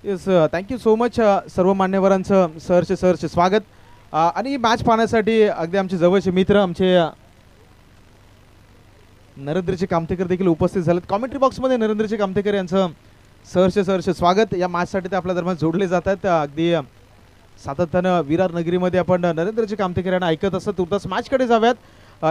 Yes, thank you so much सर्व मान्यवरांचं सहर्ष स्वागत. आणि ही मॅच पाहण्यासाठी अगदी आमचे जवळचे मित्र आमचे नरेंद्रजी कामतेकर देखील उपस्थित झालेत. कॉमेंट्री बॉक्समध्ये नरेंद्रजी कामतेकर यांचं सहर्ष स्वागत. या मॅचसाठी ते आपल्या दरम्यान जोडले जातात. अगदी सातत्यानं विरार नगरीमध्ये आपण नरेंद्रजी कामतेकर यांना ऐकत असत. तुर्तास मॅचकडे जाऊयात.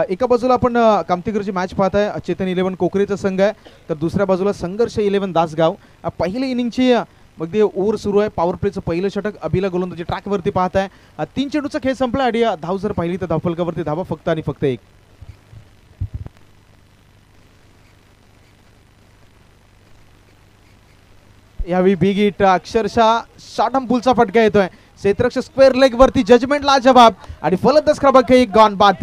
एका बाजूला आपण कामतेकरची मॅच पाहताय. चेतन 11 कोकरेचा संघ आहे, तर दुसऱ्या बाजूला संघर्ष 11 दासगाव. पहिली इनिंगची अगदी ओव्हर सुरू आहे. पॉवर प्लेचं पहिलं षटक अभिला गोलंदाजी ट्रॅकवरती पाहताय. 3 चेंडूचा खेळ संपला आणि धाव जर पाहिली तर धावफलकावरती धावा फक्त आणि फक्त एक. यावेळी बिग हिट अक्षरशः शॉर्ट पुलचा फटका येतोय. क्षेत्ररक्षक स्क्वेअर लेग वरती जजमेंट ला जवाब आणि फलंदाज क्रमांक 1 गॉन बाद.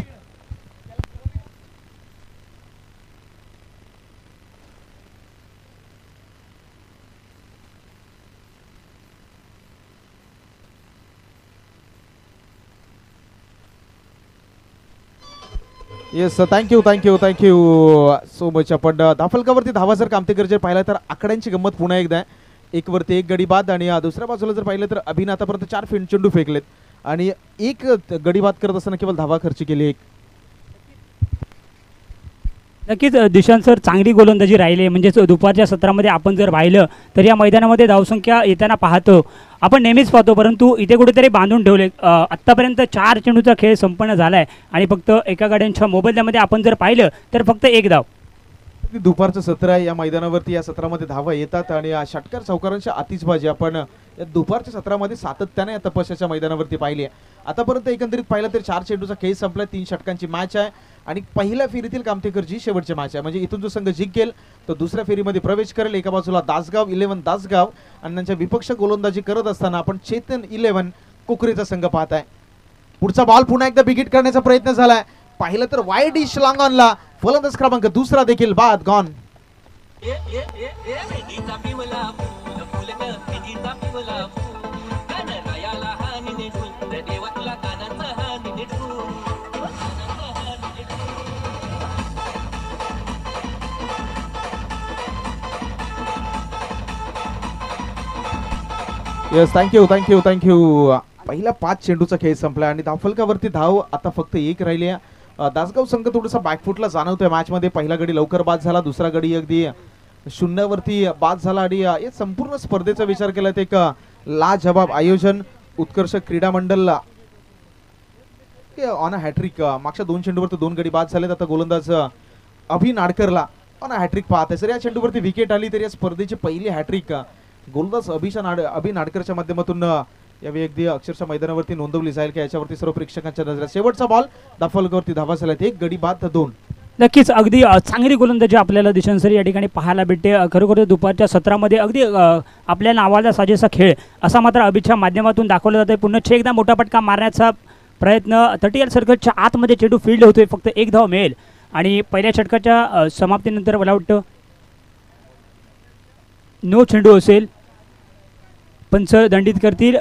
Yes, thank you so much. आपण धावफलकावरती धावा जर कामतेकर जर पाहिला तर आकड्यांची गंमत पुन्हा एकदा आहे. एक वरती एक गडी बाद आणि दुसऱ्या बाजूला जर पाहिलं तर अभिने आतापर्यंत 4 चेंडू फेकलेत आणि एक गडी बाद करत असताना केवळ धावा खर्च केली एक. नक्कीच दिशांत सर चांगली गोलंदाजी राहिली. म्हणजेच दुपारच्या सत्रामध्ये आपण जर पाहिलं तर या मैदानामध्ये धावसंख्या येताना पाहतो आपण नेहमीच पाहतो, परंतु इथे कुठेतरी बांधून ठेवले. आत्तापर्यंत 4 चेंडूचा खेळ संपन्न झाला आहे आणि फक्त एका गाड्यांच्या मोबदल्यामध्ये आपण जर पाहिलं तर फक्त एक धाव. दुपारचं सत्र आहे या मैदानावरती. या सत्रामध्ये धावा येतात आणि षटकार चौकारांच्या आतिषबाजी आपण या दुपारच्या सत्रामध्ये सातत्याने या तपस्याच्या मैदानावरती पाहिली आहे. आतापर्यंत एकंदरीत पाहिलं तर 4 चेंडूचा खेळ संपला. 3 षटकांची मॅच आहे आणि पहिल्या फेरीतील कामतेकरची शेवटची मॅच आहे. म्हणजे इथून जो संघ जिंकेल तो दुसऱ्या फेरीमध्ये प्रवेश करेल. एका बाजूला दासगाव 11 दासगाव आणि त्यांच्या विपक्ष गोलंदाजी करत असताना आपण चेतन 11 कोकरेचा संघ पाहत आहे. पुढचा बॉल पुन्हा एकदा बिगिट करण्याचा प्रयत्न झालाय. पाहिलं तर वाईड डिश लॉंग ऑनला. फलंदाज क्रमांक दुसरा देखील बाद गॉन. Yes, thank you. पहिला 5 चेंडूचा खेळ संपला आणि धावफलकावरती धाव आता फक्त एक राहिली आहे. दासगाव संघ थोडासा बॅकफुटला जाणवतोय मॅचमध्ये. पहिला गडी लवकर बाद झाला, दुसरा गडी अगदी शून्यावरती बाद झाला आणि या संपूर्ण स्पर्धेचा विचार केला तर एक लाजवाब आयोजन उत्कर्ष क्रीडा मंडळला ऑन अ हॅट्रिक. मागच्या 2 चेंडूवरती 2 गडी बाद झालेत. आता गोलंदाज अभि नाडकरला ऑन अ हॅट्रिक पाहत आहे. सर या चेंडूवरती विकेट आली तर या स्पर्धेची पहिली हॅट्रिक गोलंदाज अभि नाडकरच्या माध्यमातून यावेळी अगदी अक्षरशः मैदानावरती नोंदवली जाईल की याच्यावरती सर्व प्रेक्षकांच्या नजरेत. शेवटचा बॉल धावफलकावरती धावा झाल्यात. 1 गडी बाद 2. नक्कीच अगदी चांगली गोलंदाजी आपल्याला दिशांत सर या ठिकाणी पाहायला भेटते. खरोखर दुपारच्या सत्रामध्ये अगदी आपल्या नावाला साजेसा खेळ असा मात्र अभिच्या माध्यमातून दाखवला जातोय. पुन्हा एकदा मोठा फटका मारण्याचा प्रयत्न 30 सर्कलच्या आतमध्ये चेंडू फील्ड होतोय. फक्त 1 धाव मिळेल आणि पहिल्या षटकाच्या समाप्तीनंतर मला वाटतं नो चेंडू असेल. पंच दंडित करतील.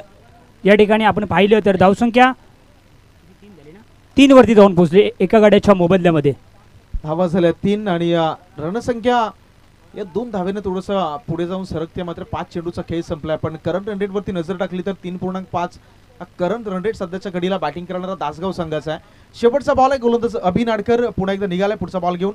या ठिकाणी आपण पाहिलं तर धावसंख्या 3 वरती जाऊन पोहोचली एका गाड्याच्या मोबदल्यामध्ये. धावा झाल्या 3 आणि रणसंख्या या 2 धावेने थोडंसं पुढे जाऊन सरकते. मात्र 5 चेंडूचा खेळ संपलाय. पण करंट रन रेटवरती नजर टाकली तर 3.5 करंट रन रेट सध्याच्या घडीला बॅटिंग करणारा दासगाव संघाचा आहे. शेवटचा बॉल आहे गोलंदाज अभि नाडकर पुन्हा एकदा निघालाय पुढचा बॉल घेऊन.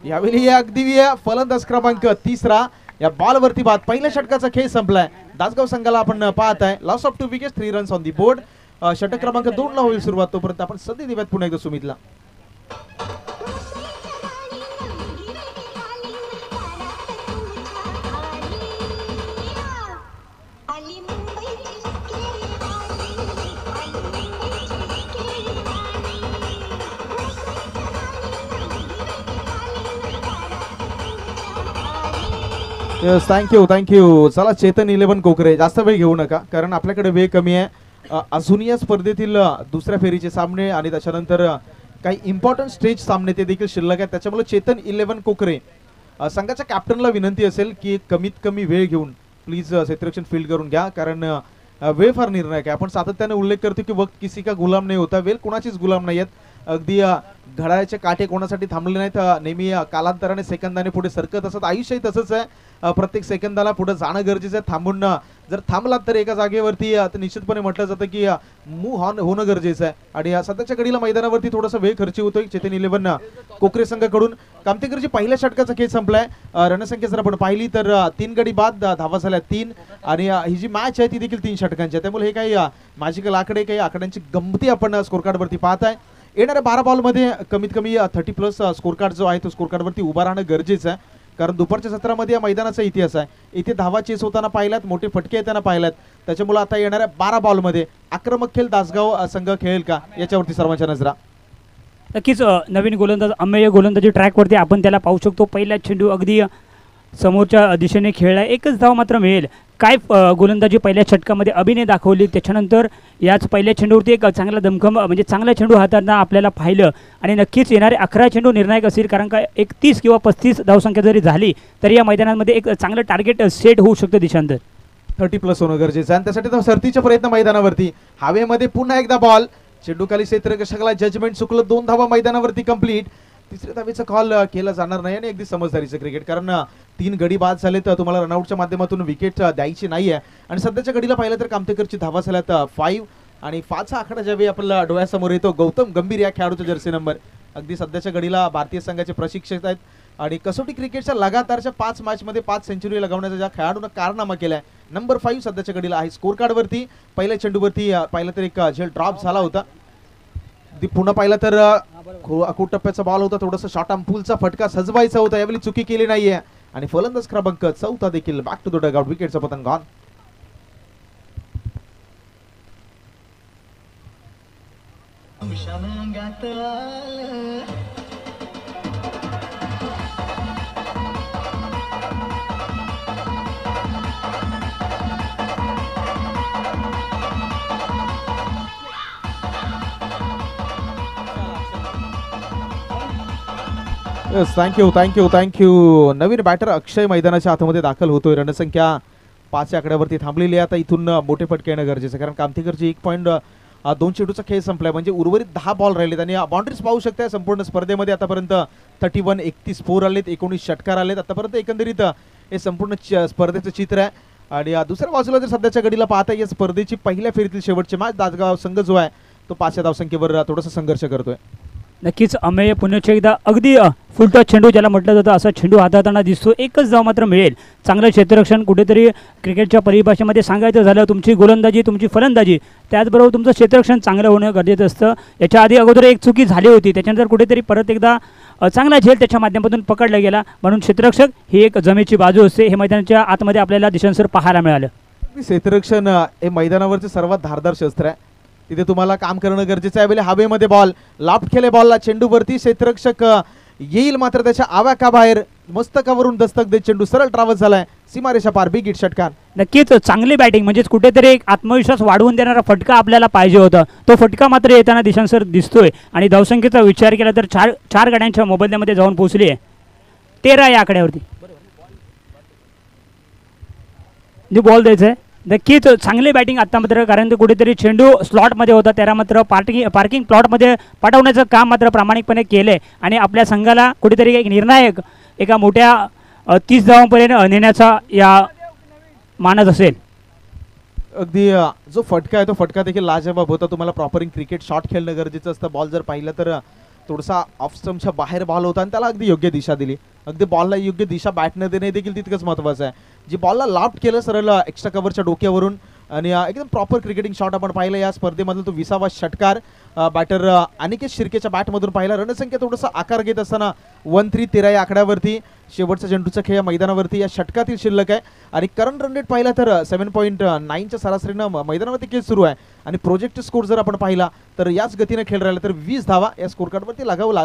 यावेळी अगदी फलंदाज क्रमांक 3 या बॉलवरती बाद. पहिल्या षटकाचा खेळ संपलाय. दासगाव संघाला आपण पाहत आहे loss of 2 wickets 3 runs on the board. षटक क्रमांक 2 ला होईल सुरुवात. तोपर्यंत आपण संधी देऊयात पुन्हा एकदा सुमितला. Yes, thank you. चला चेतन 11 कोकरे, जास्त वेळ घेऊ नका कारण आपल्याकडे वेळ कमी आहे. अजून या स्पर्धेतील दुसऱ्या फेरीचे सामने आणि त्याच्यानंतर काही इम्पॉर्टंट स्टेज सामने ते देखील शिल्लक आहेत. त्याच्यामुळे चेतन 11 कोकरे संघाच्या कॅप्टनला विनंती असेल की कमीत कमी वेळ घेऊन प्लीज क्षेत्ररक्षण फील्ड करून घ्या कारण वेळ फार निर्णायक आहे. आपण सातत्याने उल्लेख करतो की वक्त किसी का गुलाम नाही होता. वेळ कोणाचीच गुलाम नाही आहेत. अगदी घड्याळाचे काटे कोणासाठी थांबले नाहीत. नेहमी कालांतराने सेकंदाने पुढे सरकत असत. आयुष्यही तसंच आहे. प्रत्येक सेकंदाला पुढे जाणं गरजेचं आहे. थांबून जर थांबलात तर एका जागेवरती तर निश्चितपणे म्हटलं जातं की मूव्ह ऑन होणं गरजेचं आहे. आणि सध्याच्या घडीला मैदानावरती थोडासा वेळ खर्ची होतोय चेतन 11 कोकरे संघाकडून. कामतेकरची पहिल्या षटकाचा खेळ संपलाय. रणसंख्या जर आपण पाहिली तर 3 गडी बाद धावा झाल्या 3 आणि ही जी मॅच आहे ती देखील 3 षटकांची आहे. त्यामुळे हे काही मॅजिकल आकडे काही आकड्यांची गमती आपण स्कोर कार्ड वरती पाहताय. येणाऱ्या 12 बॉलमध्ये कमीत कमी 30+ स्कोर कार्ड जो आहे तो स्कोर कार्ड वरती उभा राहणं गरजेचं आहे. कारण दुपारच्या सत्रामध्ये या मैदानाचा इतिहास आहे. इथे धावा चेस होताना पाहिल्यात, मोठे फटके येताना पाहिल्यात. त्याच्यामुळे आता येणाऱ्या 12 बॉलमध्ये आक्रमक खेळ दासगाव संघ खेळेल का याच्यावरती सर्वांच्या नजरा. नक्कीच नवीन गोलंदाज अमेय गोलंदाजी ट्रॅकवरती आपण त्याला पाहू शकतो. पहिला चेंडू अगदी समोरच्या दिशेने खेळला, एकच धाव मात्र मिळेल. काय गोलंदाजी पहिल्या षटकामध्ये अभिनय दाखवली. त्याच्यानंतर याच पहिल्या चेंडूवरती एक चांगला दमखम म्हणजे चांगला चेंडू हाताळताना आपल्याला पाहिलं. आणि नक्कीच येणारे 11 चेंडू निर्णायक असतील, कारण का एक 30 किंवा 35 धावसंख्या जरी झाली तरी या मैदानामध्ये एक चांगलं टार्गेट सेट होऊ शकतं दिशांतर. 30+ होणं गरजेचं आहे. आणि त्यासाठी सरतीचे प्रयत्न मैदानावरती. हवेमध्ये पुन्हा एकदा बॉल, चेंडू खाली क्षेत्ररक्षकाला जजमेंट चुकलं. 2 धावा मैदानावरती कंप्लीट. तिसऱ्या धावेचा कॉल केला जाणार नाही आणि अगदी समजदारीचं क्रिकेट, कारण 3 गडी बाद झाले तर तुम्हाला रनआउटच्या माध्यमातून विकेट द्यायची नाही आहे. आणि सध्याच्या घडीला पाहिलं तर कामतेकरची धावा झाल्यात 5 आणि 5 हा आकडा ज्यावेळी आपल्याला डोळ्यासमोर येतो गौतम गंभीर या खेळाडूचा जर्सी नंबर. अगदी सध्याच्या घडीला भारतीय संघाचे प्रशिक्षक आहेत आणि कसोटी क्रिकेटच्या लगातारच्या 5 मॅचमध्ये 5 सेंचुरी लगावण्याचा ज्या खेळाडूनं कारनामा केलाय. नंबर 5 सध्याच्या घडीला आहे स्कोर कार्डवरती. पहिल्या चेंडूवरती पाहिलं तर एक झेल ड्रॉप झाला होता. पुन्हा पाहिलं तर अकूट टप्प्याचा बॉल होता, थोडासा शॉर्ट आर्म पुलचा फटका सजवायचा होता. यावेळी चुकी केली नाहीये आणि फलंदाज क्रमांक 14 देखील बॅक टू द डगआउट. विकेटचा पतंग ऑन. थँक्यू. नवीन बॅटर अक्षय मैदानाच्या आतमध्ये दाखल होतोय. रणसंख्या 5 आकड्यावरती थांबलेली आहे. आता इथून मोठे फटके येणं गरजेचं आहे, कारण कामतेकरची 1.2 चेंडूचा खेळ संपलाय. म्हणजे उर्वरित 10 बॉल राहिलेत आणि बाउंड्रीज पाहू शकताय संपूर्ण स्पर्धेमध्ये आतापर्यंत 31, 31 4 आलेत, 19 षटकार आलेत आतापर्यंत. एकंदरीत हे संपूर्ण स्पर्धेचं चित्र आहे. आणि दुसऱ्या बाजूला जर सध्याच्या घडीला पाहता या स्पर्धेची पहिल्या फेरीतील शेवटची मॅच दासगाव संघ जो आहे तो 5 धावसंख्येवर थोडासा संघर्ष करतोय. नक्कीच अमेय पुन्हा एकदा अगदी फुलटॉस चेंडू ज्याला म्हटलं जातं असा चेंडू हाताळताना दिसतो. एकच धाव मात्र मिळेल. चांगलं क्षेत्ररक्षण. कुठेतरी क्रिकेटच्या परिभाषेमध्ये सांगायचं झालं तुमची गोलंदाजी, तुमची फलंदाजी, त्याचबरोबर तुमचं क्षेत्ररक्षण चांगलं होणं गरजेचं असतं. याच्या आधी अगोदर एक चुकी झाली होती, त्याच्यानंतर कुठेतरी परत एकदा चांगला झेल त्याच्या माध्यमातून पकडला गेला. म्हणून क्षेत्ररक्षक ही एक जमेची बाजू असते. हे मैदानाच्या आतमध्ये आपल्याला दिशांसर पाहायला मिळालं. क्षेत्ररक्षण हे मैदानावरचे सर्वात धारदार शस्त्र आहे. तिथे तुम्हाला काम करणं गरजेचं आहे. वेळी हवेमध्ये बॉल लाफ्ट केले, बॉलला चेंडूवरती क्षेत्ररक्षक येईल मात्र त्याच्या आवाकाबाहेर मस्तकावरून दस्तक देत चेंडू सरळ ट्रॅव्हल्स झालाय सीमारेषा पार. बिग हिट षटकार. नक्कीच चांगली बॅटिंग, म्हणजेच कुठेतरी एक आत्मविश्वास वाढवून देणारा फटका आपल्याला पाहिजे होता. तो फटका मात्र येताना दिशांसर दिसतोय. आणि धावसंख्येचा विचार केला तर 4 गाड्यांच्या मोबदल्यामध्ये जाऊन पोहोचली आहे. 13 या आकड्यावरती बॉल द्यायचा आहे. नक्कीच चांगली बॅटिंग आत्ता मात्र, कारण कुठेतरी चेंडू स्लॉटमध्ये होता त्याला मात्र पार्किंग प्लॉटमध्ये पाठवण्याचं काम मात्र प्रामाणिकपणे केलं आहे. आणि आपल्या संघाला कुठेतरी एक निर्णायक एका मोठ्या 30 धावांपर्यंत नेण्याचा या मानस असेल. अगदी जो फटका आहे तो फटका देखील लाजवाब होता. तुम्हाला प्रॉपर क्रिकेट शॉट खेळणं गरजेचं असतं. बॉल जर पाहिलं तर थोडासा ऑफ स्टंपच्या बाहेर बॉल होता आणि त्याला अगदी योग्य दिशा दिली. अगदी बॉलला योग्य दिशा बॅटनं देणे देखील तितकंच महत्त्वाचं आहे. जी बॉलला लाफ्ट केलं सरळ एक्स्ट्रा कव्हरच्या डोक्यावरून आणि एकदम प्रॉपर क्रिकेटिंग शॉट आपण पाहिलं या स्पर्धेमधला. तो 20वा षटकार बॅटर अनिकेत शिर्केच्या बॅटमधून पाहिला. रणसंख्या थोडासा आकार घेत असताना 1-3 13 या आकड्यावरती शेवटचा चेंडूचा खेळ मैदानावरती या षटकातील शिल्लक आहे. आणि करंट रन रेट पाहिला तर 7.9च्या सरासरीनं मैदानावरती खेळ सुरू आहे. आणि प्रोजेक्ट स्कोर जर आपण पाहिला तर याच गतीने खेळ राहिला तर 20 धावा या स्कोर कार्डवरती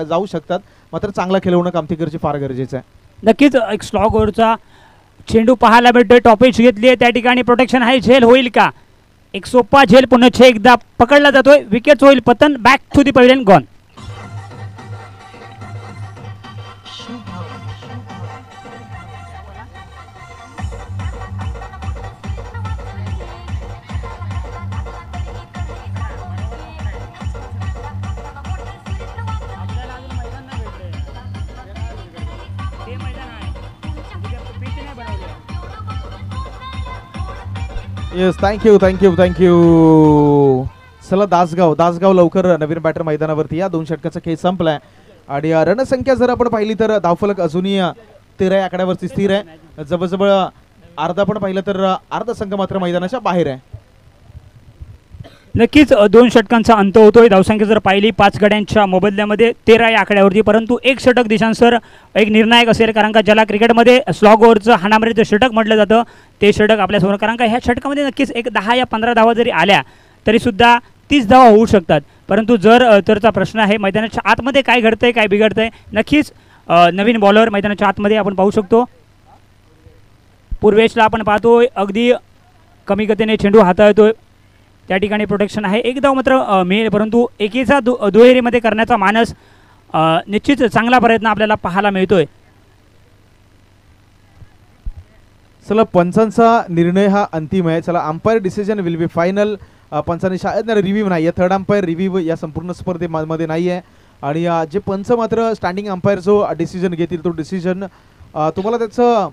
जाऊ शकतात. मात्र चांगला खेळ होणं कामतेकरची फार गरजेचं आहे. नक्कीच एक स्लॉग ओव्हरचा चेंडू पाहायला भेटतोय. टॉपिच घेतली आहे त्या ठिकाणी. प्रोटेक्शन हाय, झेल होईल का? एक सोपा झेल पुन्हा एकदा पकडला जातोय. विकेट होईल पतन. Back to the pavilion gone. Yes, thank you thank you thank you. चला दासगाव लवकर नवीन बॅटर मैदानावरती या. 2 षटकाचा खेळ संपलाय आणि रणसंख्या जर आपण पाहिली तर धावफलक अजूनही 13 या आकड्यावरती स्थिर आहे. जवळजवळ अर्धा पण पाहिलं तर अर्धा संघ मात्र मैदानाच्या बाहेर आहे. नक्कीच 2 षटकांचा अंत होतोय. धावसंख्या जर पाहिली 5 गड्यांच्या मोबदल्यामध्ये 13 या आकड्यावरती, परंतु एक षटक दिशांसर एक निर्णायक असेल, कारण का ज्याला क्रिकेटमध्ये स्लॉग ओव्हरचं हाणामारीचं षटक म्हटलं जातं ते षटक आपल्यासमोर. कारण का ह्या षटकामध्ये नक्कीच एक 10 या 15 धावा जरी आल्या तरीसुद्धा 30 धावा होऊ शकतात. परंतु तरचा प्रश्न आहे मैदानाच्या आतमध्ये काय घडतंय काय बिघडतंय. नक्कीच नवीन बॉलर मैदानाच्या आतमध्ये आपण पाहू शकतो. पूर्वेशला आपण पाहतोय अगदी कमी गतीने चेंडू हाताळतोय. त्या ठिकाणी प्रोटेक्शन आहे. एक धाव मात्र मिळेल, परंतु एकीचा दुहेरीमध्ये करण्याचा मानस निश्चित चांगला प्रयत्न आपल्याला पाहायला मिळतोय. चला पंचांचा निर्णय हा अंतिम आहे. चला umpire decision will be final. पंचांनी शाळेत रिव्ह्यू नाही आहे, थर्ड अंपायर रिव्ह्यू या संपूर्ण स्पर्धेमध्ये नाही आहे. आणि जे पंच मात्र स्टँडिंग अंपायर जो डिसिजन घेतील तो डिसिजन तुम्हाला त्याचं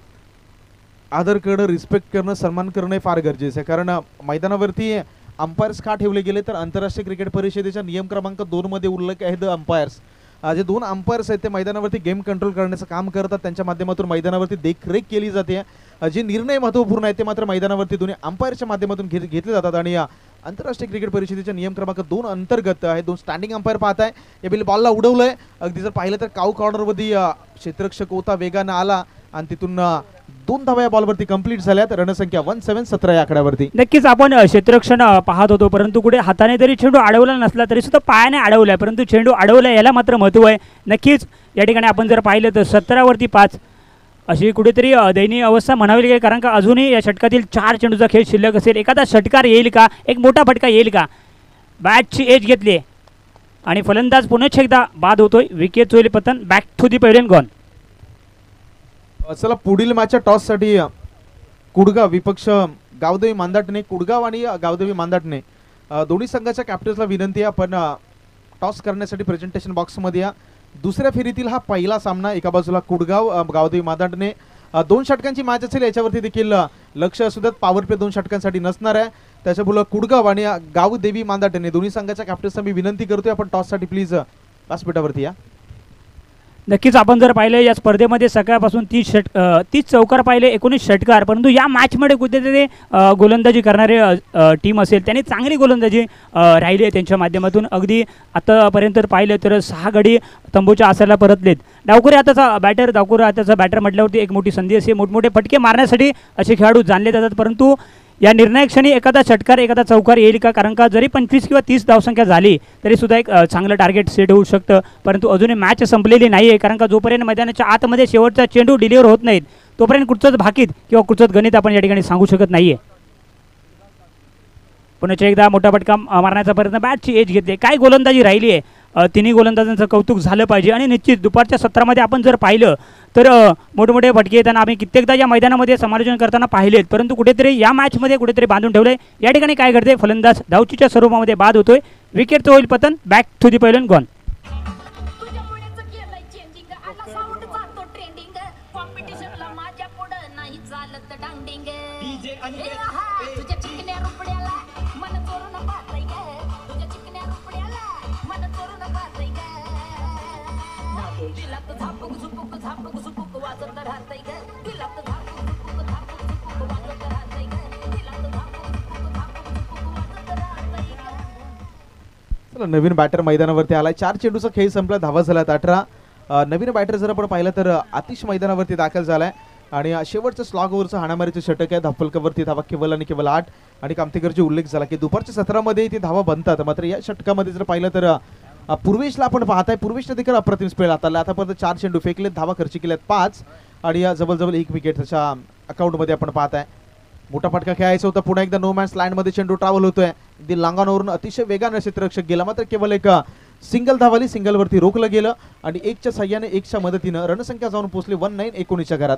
आदर करणं, रिस्पेक्ट करणं, सन्मान करणं फार गरजेचं आहे. कारण मैदानावरती अंपायर्स का ठेवले गेले तर आंतरराष्ट्रीय क्रिकेट परिषदेच्या नियम क्रमांक 2 मध्ये उल्लेख आहे द अंपायर्स. जे 2 अंपायर्स आहेत ते मैदानावरती गेम कंट्रोल करण्याचं काम करतात. त्यांच्या माध्यमातून मैदानावरती देखरेख केली जाते. जे निर्णय महत्त्वपूर्ण आहेत ते मात्र मैदानावरती दोन्ही अंपायरच्या माध्यमातून घेतले जातात. आणि आंतरराष्ट्रीय क्रिकेट परिषदेच्या नियम क्रमांक 2 अंतर्गत हे 2 स्टँडिंग अंपायर पाहत आहे. या बिल बॉलला उडवलंय. अगदी जर पाहिलं तर काऊ कॉर्नरवरती क्षेत्ररक्षक होता, वेगानं आला आणि तिथून 2 धावा या बॉलवरती कंप्लीट झाल्यात. रणसंख्या 17-17 या आकड्यावरती. नक्कीच आपण क्षेत्ररक्षण पाहत होतो, परंतु कुठे हाताने जरी चेंडू अडवला नसला तरी सुद्धा पायाने अडवलाय, परंतु चेंडू अडवलाय याला मात्र महत्त्व आहे. नक्कीच या ठिकाणी आपण जर पाहिलं तर 17वरती 5 अशी कुठेतरी दयनीय अवस्था म्हणावी लागेल. कारण का अजूनही या षटकातील 4 चेंडूचा खेळ शिल्लक असेल. एखादा षटकार येईल का, एक मोठा फटका येईल का. बॅटची एज घेतली आणि फलंदाज पुन्हा एकदा बाद होतोय. विकेट होईल पतन. Back to the pavilion gone. चला पुढील मॅचच्या टॉससाठी कुडगाव विपक्ष गावदेवी मांदाटणे. कुडगाव आणि गावदेवी मांदाटणे दोन्ही संघाच्या कॅप्टन्सला विनंती आहे आपण टॉस करण्यासाठी प्रेझेंटेशन बॉक्समध्ये या. दुसऱ्या फेरीतील हा पहिला सामना. एका बाजूला कुडगाव गावदेवी मांदाटणे. 2 षटकांची मॅच असेल. याच्यावरती देखील लक्ष असू द्यात. पॉवर प्ले 2 षटकांसाठी नसणार आहे. त्याच्यामुळे कुडगाव आणि गावदेवी मांदाटणे दोन्ही संघाच्या कॅप्टन्सना मी विनंती करतोय आपण टॉससाठी प्लीज व्यासपीठावरती या. नक्कीच आपण जर पाहिलं या स्पर्धेमध्ये सकाळपासून 30 चौकार पाहिले, 19 षटकार, परंतु या मॅचमध्ये कुठेतरी गोलंदाजी करणारे टीम असेल त्याने चांगली गोलंदाजी राहिली आहे त्यांच्या माध्यमातून. अगदी आतापर्यंत पाहिलं तर 6 गडी तंबूच्या आसाला परतलेत. डावखुरे आताचा बॅटर म्हटल्यावरती एक मोठी संधी असे मोठमोठे फटके मारण्यासाठी असे खेळाडू जाणले जातात. परंतु या निर्णायक क्षणी एखादा षटकार एखादा चौकार येईल का. कारण का जरी 25 किंवा 30 धावसंख्या झाली तरी सुद्धा एक चांगलं टार्गेट सेट होऊ शकतं. परंतु अजूनही मॅच संपलेली नाही आहे. कारण का जोपर्यंत मैदानाच्या आतमध्ये शेवटचा चेंडू डिलिव्हर होत नाहीत तोपर्यंत कुठचंच भाकीत किंवा कुठचंच गणित आपण या ठिकाणी सांगू शकत नाही आहे. पुन्हा एकदा मोठा फटका मारण्याचा प्रयत्न. बॅटची एज घेतली. काय गोलंदाजी राहिली आहे. तिन्ही गोलंदाजांचं कौतुक झालं पाहिजे. आणि निश्चित दुपारच्या सत्रामध्ये आपण जर पाहिलं तर मोठमोठे फटके येताना आम्ही कित्येकदा या मैदानामध्ये समालोचन करताना पाहिलेत, परंतु कुठेतरी या मॅचमध्ये कुठेतरी बांधून ठेवलंय. या ठिकाणी काय घडते, फलंदाज धावचीच्या स्वरूपामध्ये बाद होतोय. विकेटचं होईल पतन. Back to the pavilion gone. नवीन बॅटर मैदानावरती आलाय. 4 चेंडूचा खेळ संपला. धावा झाल्यात 18. नवीन बॅटर जर आपण पाहिलं तर आतिश मैदानावरती दाखल झालाय आणि शेवटचं स्लॉग ओव्हरचं हाणामारीचं षटक आहे. धावफलकावरती धावा केवळ आणि केवळ 8. आणि कामतेकरची उल्लेख झाला की दुपारच्या सत्रामध्ये ते धावा बनतात. मात्र या षटकामध्ये जर पाहिलं तर पूर्वेशला आपण पाहताय. पूर्वेशने देखील अप्रतिम स्पेल हाताळला. आतापर्यंत 4 चेंडू फेकलेत, धावा खर्च केल्यात 5 आणि जवळजवळ 1 विकेट त्याच्या अकाउंटमध्ये आपण पाहताय. मोठा फटका खेळायचा होता. पुन्हा एकदा नो मॅन्स लँडमध्ये चेंडू ट्रॅव्हल होतोय. लांगावरून अतिशय वेगाने क्षेत्ररक्षक गेला, मात्र केवळ एक सिंगल धावाली. सिंगलवरती रोखलं गेलं आणि 1च्या साह्याने 1च्या मदतीनं रणसंख्या जाऊन पोहोचली 19-19च्या घरात.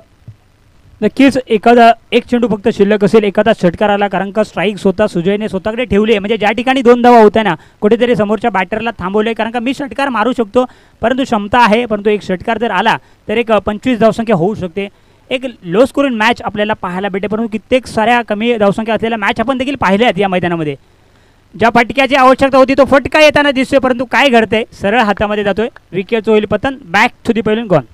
नक्कीच एखादा एक चेंडू फक्त शिल्लक असेल, एखादा षटकार आला. कारण का स्ट्राईक स्वतः सुजयने स्वतःकडे ठेवली. म्हणजे ज्या ठिकाणी 2 धावा होत्या ना कुठेतरी समोरच्या बॅटरला थांबवले. कारण का मी षटकार मारू शकतो, परंतु क्षमता आहे, परंतु एक षटकार जर आला तर एक 25 धावसंख्या होऊ शकते. एक लो स्कोरिंग मॅच आपल्याला पाहायला भेटे, परंतु कित्येक साऱ्या कमी धावसंख्या असलेल्या मॅच आपण देखील पाहिल्या आहेत या मैदानामध्ये. ज्या फटक्याची आवश्यकता होती तो फटका येताना दिसतोय, परंतु काय घडतंय, सरळ हातामध्ये जातोय. विकेटचं होईल पतन. Back to the pavilion gone.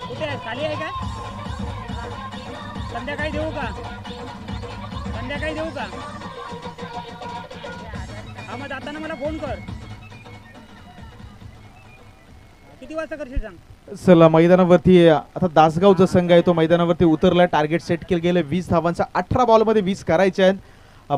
कुठे आहे, खाली आहे का? संध्याकाळी देऊ का? संध्याकाळी देऊ का? हा, मग जाताना मला फोन कर. किती वाजता करशील सांग. चला मैदानावरती आता दासगावचा संघ आहे तो मैदानावरती उतरला. टार्गेट सेट केलं गेलं 20 धावांचा. 18 बॉलमध्ये 20 करायचे आहेत.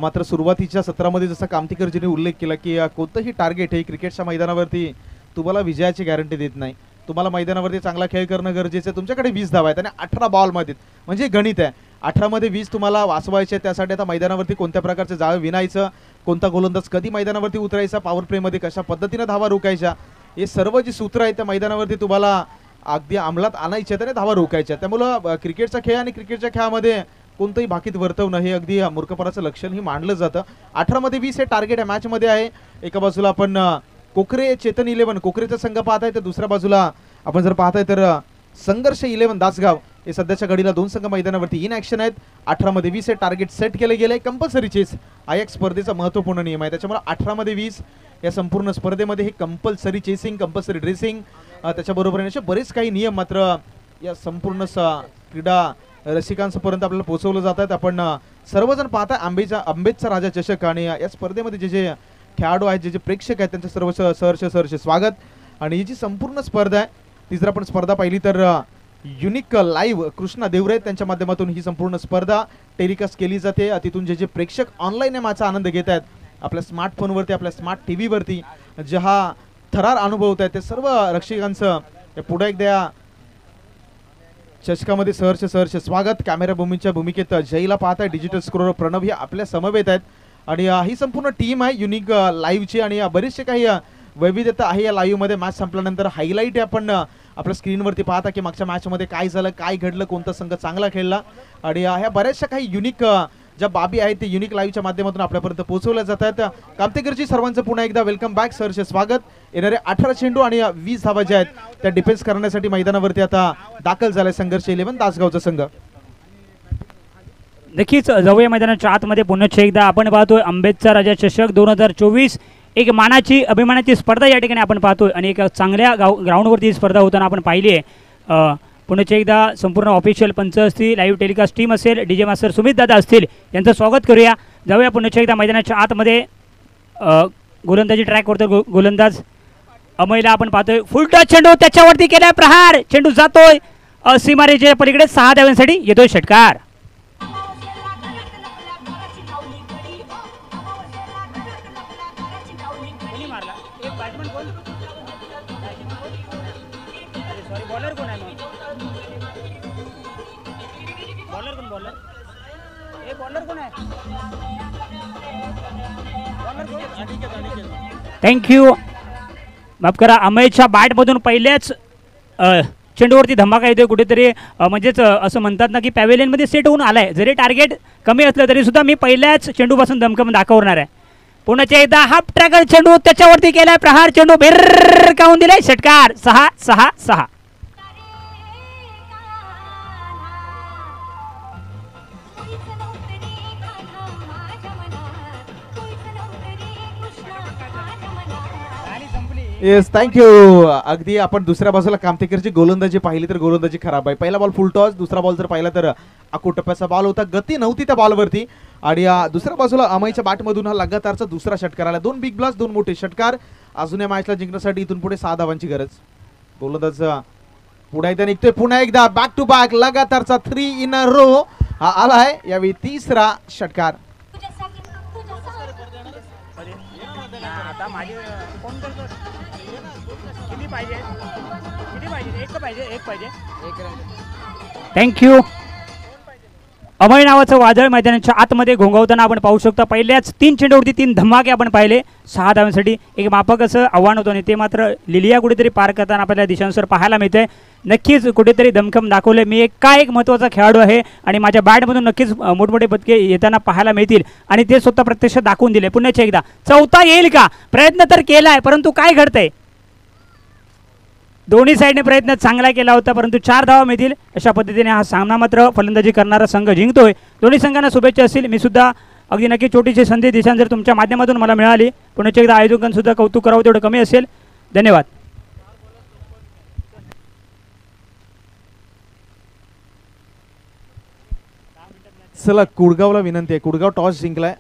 मात्र सुरुवातीच्या सत्रामध्ये जसं कामतीकरजीने उल्लेख केला की कोणतंही टार्गेट हे क्रिकेटच्या मैदानावरती तुम्हाला विजयाची गॅरंटी देत नाही. तुम्हाला मैदानावरती चांगला खेळ करणं गरजेचं आहे. तुमच्याकडे 20 धावा आहेत आणि 18 बॉलमध्ये, म्हणजे गणित आहे. 18मध्ये 20 तुम्हाला वाचवायचे. त्यासाठी आता मैदानावरती कोणत्या प्रकारचं जाळं विणायचं, कोणता गोलंदाज कधी मैदानावरती उतरायचा, पॉवर प्लेमध्ये कशा पद्धतीनं धावा रोखायच्या, हे सर्व जी सूत्र आहेत त्या मैदानावरती तुम्हाला अगदी अंमलात आणायचे आणि धावा रोखायच्या. त्यामुळं क्रिकेटचा खेळ आणि क्रिकेटच्या खेळामध्ये कोणतंही भाकीत वर्तवणं हे अगदी मूर्खपणाचं लक्षणही मानलं जातं. 18मध्ये 20 हे टार्गेट आहे मॅचमध्ये आहे. एका बाजूला आपण कोकरे चेतन 11 कोकरेचा संघ पाहताय, तर दुसऱ्या बाजूला आपण जर पाहताय तर संघर्ष 11 दासगाव हे सध्याच्या घडीला दोन संघ मैदानावरती इन ॲक्शन आहेत. 18मध्ये 20 हे टार्गेट सेट केले गेले. कंपल्सरी चेस हा एक स्पर्धेचा महत्त्वपूर्ण नियम आहे. त्याच्यामुळे 18मध्ये 20 या संपूर्ण स्पर्धेमध्ये हे कंपल्सरी चेसिंग, कंपल्सरी ड्रेसिंग, त्याच्याबरोबर असे बरेच काही नियम मात्र या संपूर्ण क्रीडा रसिकांपर्यंत आपल्याला पोहोचवलं जात आहेत. आपण सर्वजण पाहता आंबेडचा राजा चषक आणि या स्पर्धेमध्ये जे जे खेळाडू आहेत, जे जे प्रेक्षक आहेत, त्यांचं सर्व सहर्ष स्वागत. आणि ही जी संपूर्ण स्पर्धा आहे ती जर आपण स्पर्धा पाहिली तर युनिक लाईव्ह कृष्णा देवरे त्यांच्या माध्यमातून ही संपूर्ण स्पर्धा टेलिकास्ट केली जाते. तिथून जे जे प्रेक्षक ऑनलाईन मॅचचा आनंद घेत आहेत, आपल्या स्मार्टफोनवरती, आपल्या स्मार्ट टी व्हीवरती जे हा थरार अनुभवत आहेत, ते सर्व रसिकांचं पुढे एकदा चषकामध्ये सहर्ष स्वागत. कॅमेरा भूमीच्या भूमिकेत जयला पाहताय. डिजिटल स्क्रोर प्रणव हे आपल्या समवेत आहेत. आणि ही संपूर्ण टीम आहे युनिक लाईव्हची आणि बरेचसे काही वैविध्यता आहे या लाईव्हमध्ये. मॅच संपल्यानंतर हायलाईट आपण आपल्या स्क्रीनवरती पाहता की मागच्या मॅचमध्ये काय झालं, काय घडलं, कोणता संघ चांगला खेळला. आणि ह्या बऱ्याचशा काही युनिक ज्या बाबी आहेत ते युनिक लाईव्हच्या माध्यमातून आपल्यापर्यंत पोहोचवल्या जात आहेत. कामतेकरजी सर्वांचं पुन्हा एकदा वेलकम बॅक, सहर्ष स्वागत. येणारे 18 चेंडू आणि 20 धावा ज्या आहेत त्या डिफेन्स करण्यासाठी मैदानावरती आता दाखल झालाय संघर्ष 11 दासगावचा संघ. नक्कीच जाऊया मैदानाच्या आतमध्ये पुन्हा एकदा. आपण पाहतोय आंबेडचा राजा चषक 2024, एक मानाची अभिमानाची स्पर्धा या ठिकाणी आपण पाहतोय आणि एक चांगल्या ग्राउंडवरती ही स्पर्धा होताना आपण पाहिली आहे. पुन्हा एकदा संपूर्ण ऑफिशियल पंच असतील, लाईव्ह टेलिकास्ट टीम असेल, डीजे मास्टर सुमित दादा असतील, यांचं स्वागत करूया. जाऊया पुन्हा एकदा मैदानाच्या आतमध्ये. गोलंदाजी ट्रॅक करतोय गोलंदाज अमयला आपण पाहतोय. फुलटॉस चेंडू त्याच्यावरती केलाय प्रहार. चेंडू जातोय सीमारेषेच्या पलीकडे. 6 धावांसाठी येतोय षटकार. बॉलर कोण आहे मग? बॉलर कोण? बॉलर हे बॉलर कोण आहे? थँक्यू. माफ करा, अमयच्या बॅटमधून पहिल्याच चेंडूवरती धमाका येतोय कुठेतरी. म्हणजेच असं म्हणतात ना की पॅव्हेलियनमध्ये सेट होऊन आलाय. जरी टार्गेट कमी असलं तरी सुद्धा मी पहिल्याच चेंडूपासून दमकम दाखवणार आहे. पुण्याच्या एकदा हाफ ट्रॅकर चेंडू त्याच्यावरती केलाय प्रहार, चेंडू भिरकावून दिलाय, षटकार. 6-6-6. Yes, thank you. अगदी आपण दुसऱ्या बाजूला कामतेकरची गोलंदाजी पाहिली तर गोलंदाजी खराब आहे. पहिला बॉल फुल टॉस, दुसरा बॉल जर पाहिला तर अकोट टप्प्याचा बॉल होता, गती नव्हती त्या बॉलवरती. आणि दुसऱ्या बाजूला अमयच्या बॅटमधून हा लगातारचा दुसरा षटकार आला. 2 बिग ब्लास्ट, 2 मोठे षटकार. अजून या मॅचला जिंकण्यासाठी इथून पुढे 6 धावांची गरज. गोलंदाज पुढे एकदा निघतोय, पुन्हा एकदा बॅक टू बॅक लगातारचा 3 इन अ रो हा आलाय. यावेळी तिसरा षटकार. थँक्यू. अमय नावाचं वादळ मैदानाच्या आतमध्ये घोंघवताना आपण पाहू शकता. पहिल्याच 3 चेंडूवरती 3 धमाके आपण पाहिले 6 धावांसाठी. एक माफक असं आव्हान होतं आणि ते मात्र लिलिया कुठेतरी पार करताना आपल्याला दिशांनुसार पाहायला मिळतंय. नक्कीच कुठेतरी दमखम दाखवले. मी एक महत्त्वाचा खेळाडू आहे आणि माझ्या बॅटमधून नक्कीच मोठमोठे पदके येताना पाहायला मिळतील आणि ते स्वतः प्रत्यक्ष दाखवून दिले. पुण्याच्या एकदा चौथा येईल का? प्रयत्न तर केलाय, परंतु काय घडतंय? दोन्ही साईडने प्रयत्न चांगला केला होता, परंतु 4 धावा मिळतील अशा पद्धतीने हा सामना मात्र फलंदाजी करणारा संघ जिंकतोय. दोन्ही संघांना शुभेच्छा असतील. मी सुद्धा अगदी नक्की छोटीशी संधी दिशान जर तुमच्या माध्यमातून मला मिळाली. पुण्याच्या एकदा आयोजकांसुद्धा कौतुक करावं तेवढं कमी असेल. धन्यवाद. चला, कुडगावला विनंती आहे. कुडगाव टॉस जिंकलाय.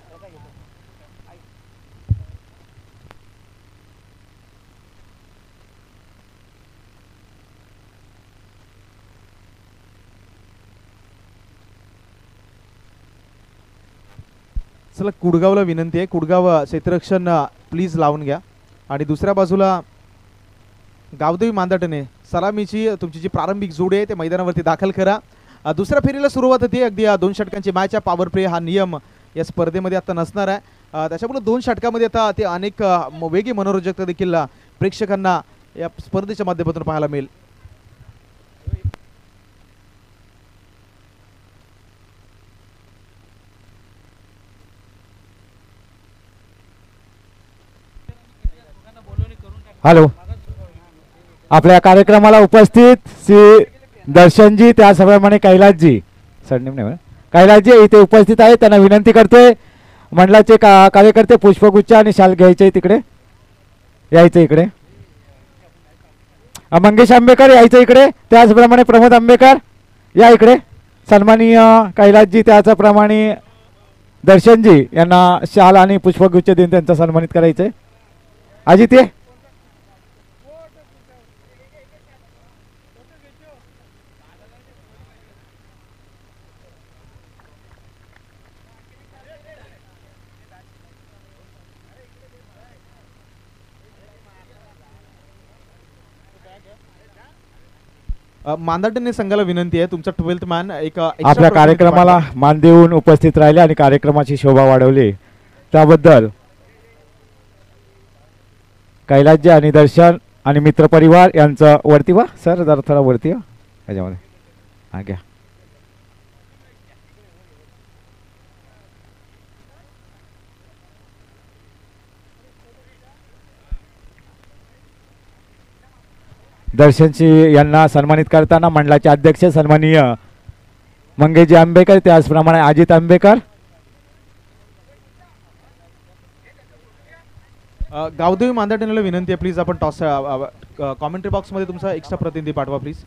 चला, कुडगावला विनंती आहे. कुडगाव क्षेत्ररक्षण प्लीज लावून घ्या. आणि दुसऱ्या बाजूला गावदेवी मांदाटणे सलामीची तुमची जी प्रारंभिक जोड आहे ते मैदानावरती दाखल करा. दुसऱ्या फेरीला सुरुवात होती. अगदी 2 षटकांची मॅच आहे. पॉवर प्ले हा नियम या स्पर्धेमध्ये आता नसणार आहे. त्याच्यामुळे 2 षटकामध्ये आता ते अनेक वेगळी मनोरंजकता देखील प्रेक्षकांना या स्पर्धेच्या माध्यमातून पाहायला मिळेल. हॅलो, आपल्या कार्यक्रमाला उपस्थित श्री दर्शनजी, त्याचप्रमाणे कैलासजी, सरनेम नाही कैलासजी इथे उपस्थित आहेत. त्यांना विनंती करतोय मंडळाचे कार्यकर्ते पुष्पगुच्छ आणि शाल घ्यायचे, तिकडे यायचं. इकडे मंगेश आंबेकर यायचं इकडे. त्याचप्रमाणे प्रमोद आंबेकर या इकडे. सन्माननीय कैलासजी त्याचप्रमाणे दर्शनजी यांना शाल आणि पुष्पगुच्छ देऊन त्यांचं सन्मानित करायचंय. अजित ये. मांदाटणे संघाला विनंती आहे, तुमचा 12th मॅन एक आपल्या कार्यक्रमाला मान देऊन उपस्थित राहिले आणि कार्यक्रमाची शोभा वाढवली त्याबद्दल कैलासजी आणि दर्शन आणि मित्रपरिवार यांचं वरती वा सर, जरा थोडा वरती वा याच्यामध्ये. हा घ्या. दर्शनजी यांना सन्मानित करताना मंडळाचे अध्यक्ष सन्माननीय मंगेशजी आंबेकर, त्याचप्रमाणे अजित आंबेकर. गावदेवी मांदाटणेला विनंती आहे, प्लीज आपण टॉस कॉमेंट्री बॉक्समध्ये तुमचा एक्स्ट्रा प्रतिनिधी पाठवा प्लीज.